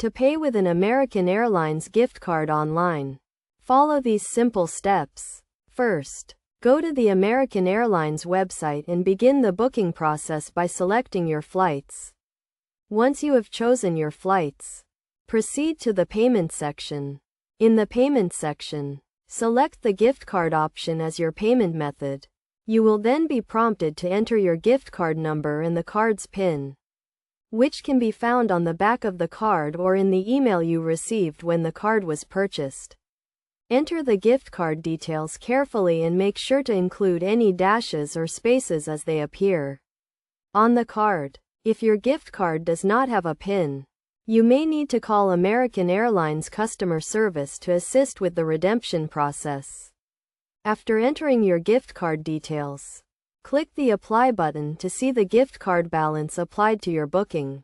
To pay with an American Airlines gift card online, follow these simple steps. First, go to the American Airlines website and begin the booking process by selecting your flights. Once you have chosen your flights, proceed to the payment section. In the payment section, select the gift card option as your payment method. You will then be prompted to enter your gift card number and the card's PIN, which can be found on the back of the card or in the email you received when the card was purchased. Enter the gift card details carefully and make sure to include any dashes or spaces as they appear on the card. If your gift card does not have a PIN, you may need to call American Airlines customer service to assist with the redemption process. After entering your gift card details, click the Apply button to see the gift card balance applied to your booking.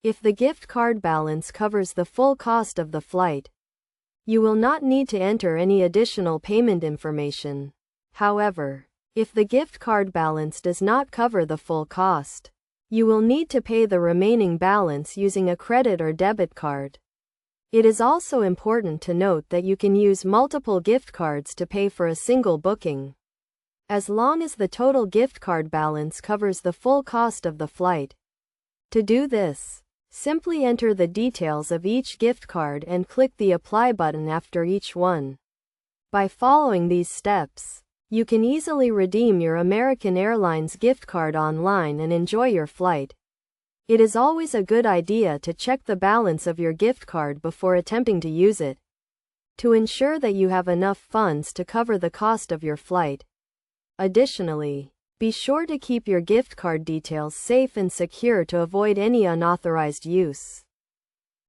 If the gift card balance covers the full cost of the flight, you will not need to enter any additional payment information. However, if the gift card balance does not cover the full cost, you will need to pay the remaining balance using a credit or debit card. It is also important to note that you can use multiple gift cards to pay for a single booking, as long as the total gift card balance covers the full cost of the flight. To do this, simply enter the details of each gift card and click the Apply button after each one. By following these steps, you can easily redeem your American Airlines gift card online and enjoy your flight. It is always a good idea to check the balance of your gift card before attempting to use it, to ensure that you have enough funds to cover the cost of your flight. Additionally, be sure to keep your gift card details safe and secure to avoid any unauthorized use.